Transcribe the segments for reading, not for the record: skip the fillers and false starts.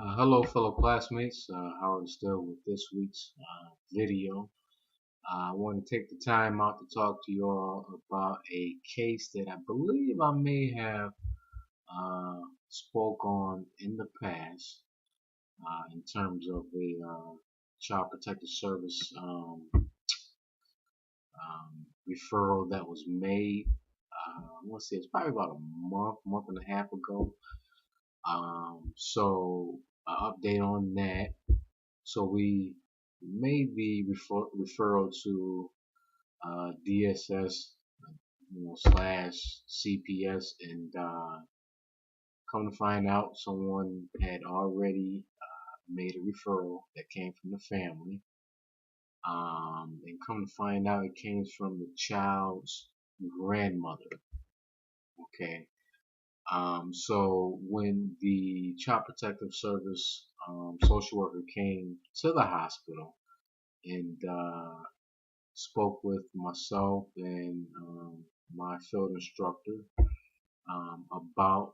Hello, fellow classmates. Howard still with this week's video. I want to take the time out to talk to you all about a case that I believe I may have uh, spoke on in the past in terms of a Child Protective Service referral that was made. I want to say it's probably about a month and a half ago. So update on that. So we made the referral to DSS, slash CPS, and come to find out, someone had already made a referral that came from the family. And come to find out, it came from the child's grandmother. Okay. So when the Child Protective Service social worker came to the hospital and spoke with myself and my field instructor about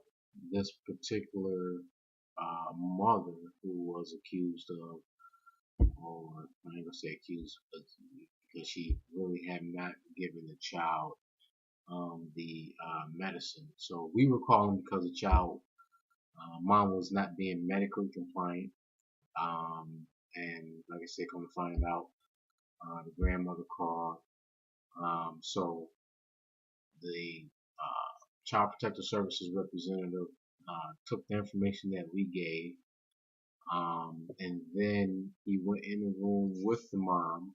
this particular mother who was accused of, or I ain't gonna say accused, because she really had not given the child the medicine. So we were calling because the child, mom was not being medically compliant. Um, and like I said, come to find out, the grandmother called. So the Child Protective Services representative took the information that we gave, and then he went in the room with the mom,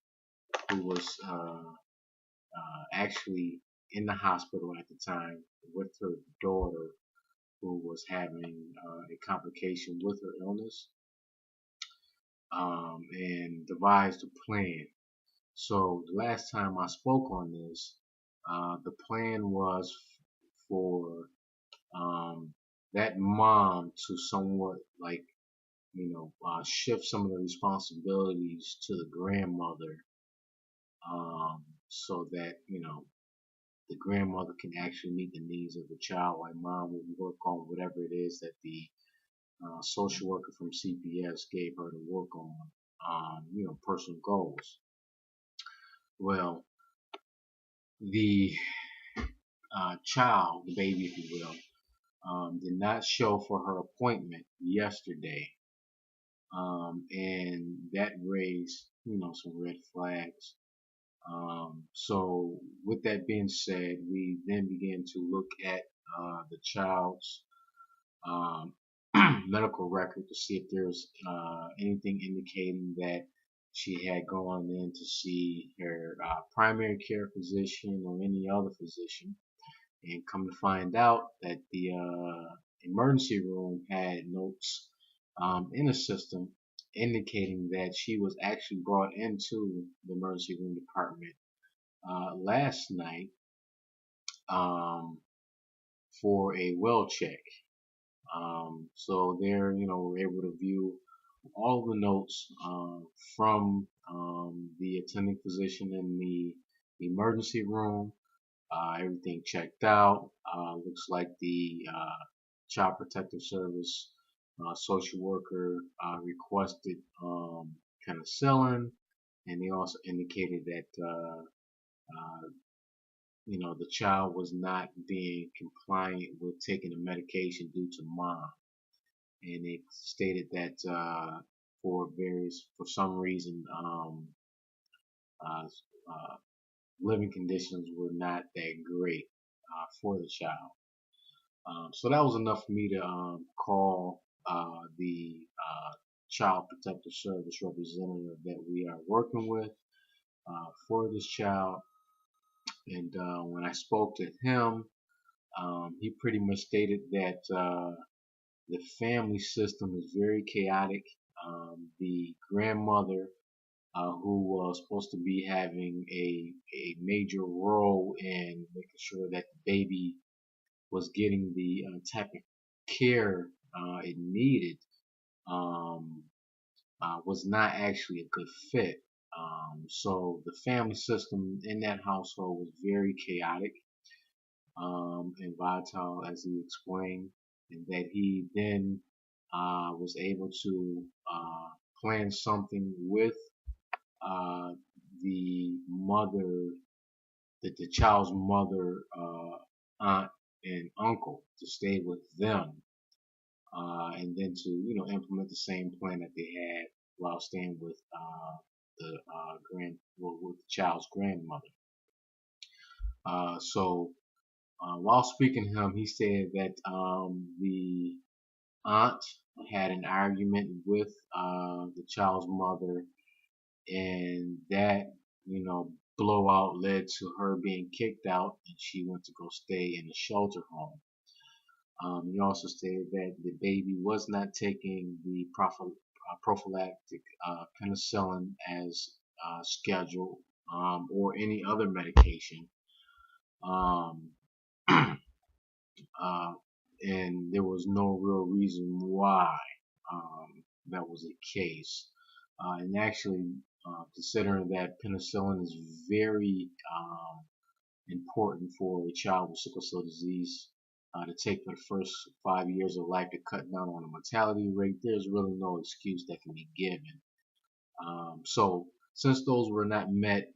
who was actually in the hospital at the time with her daughter, who was having a complication with her illness, and devised a plan. So the last time I spoke on this, the plan was for um, that mom to somewhat like shift some of the responsibilities to the grandmother, so that the grandmother can actually meet the needs of the child, while mom will work on whatever it is that the social worker from CPS gave her to work on, personal goals. Well, the child, the baby, if you will, did not show for her appointment yesterday, and that raised, some red flags. So with that being said, we then began to look at the child's um, medical record to see if there's anything indicating that she had gone in to see her primary care physician or any other physician, and come to find out that the emergency room had notes in the system indicating that she was actually brought into the emergency room department last night um, for a well check. So there, we're able to view all of the notes from the attending physician in the emergency room. Everything checked out. Looks like the Child Protective Service social worker requested penicillin, and they also indicated that the child was not being compliant with taking the medication due to mom, and they stated that for some reason, uh, uh, living conditions were not that great for the child. So that was enough for me to call the Child Protective Service representative that we are working with for this child. And when I spoke to him, he pretty much stated that the family system is very chaotic. The grandmother, who was supposed to be having a major role in making sure that the baby was getting the type of care it needed, um, was not actually a good fit. So the family system in that household was very chaotic and volatile, as he explained, and that he then was able to plan something with uh, the mother, the child's mother, aunt, and uncle to stay with them, and then to implement the same plan that they had while staying with the with the child's grandmother. So while speaking to him, he said that the aunt had an argument with the child's mother, and that blowout led to her being kicked out, and she went to go stay in a shelter home. He also stated that the baby was not taking the prophylactic penicillin as scheduled, or any other medication. Um, uh, and there was no real reason why that was the case. And actually, considering that penicillin is very important for a child with sickle cell disease to take for the first 5 years of life to cut down on the mortality rate, there's really no excuse that can be given. So since those were not met,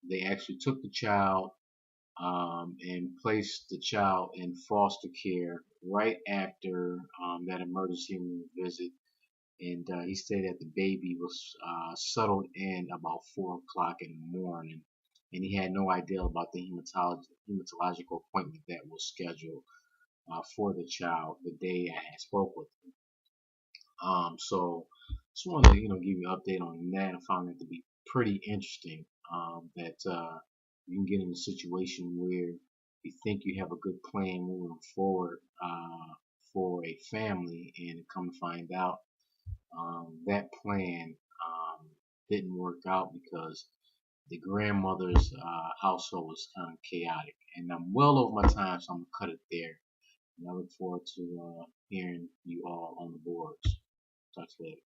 they actually took the child and placed the child in foster care right after that emergency room visit. And he said that the baby was settled in about 4 o'clock in the morning, and he had no idea about the hematological appointment that was scheduled for the child the day I had spoke with him. So just wanted to give you an update on that. I found that to be pretty interesting. That you can get in a situation where you think you have a good plan moving forward for a family, and come to find out that plan didn't work out because the grandmother's household was kind of chaotic. And I'm well over my time, so I'm gonna cut it there. And I look forward to hearing you all on the boards. Talk to you later.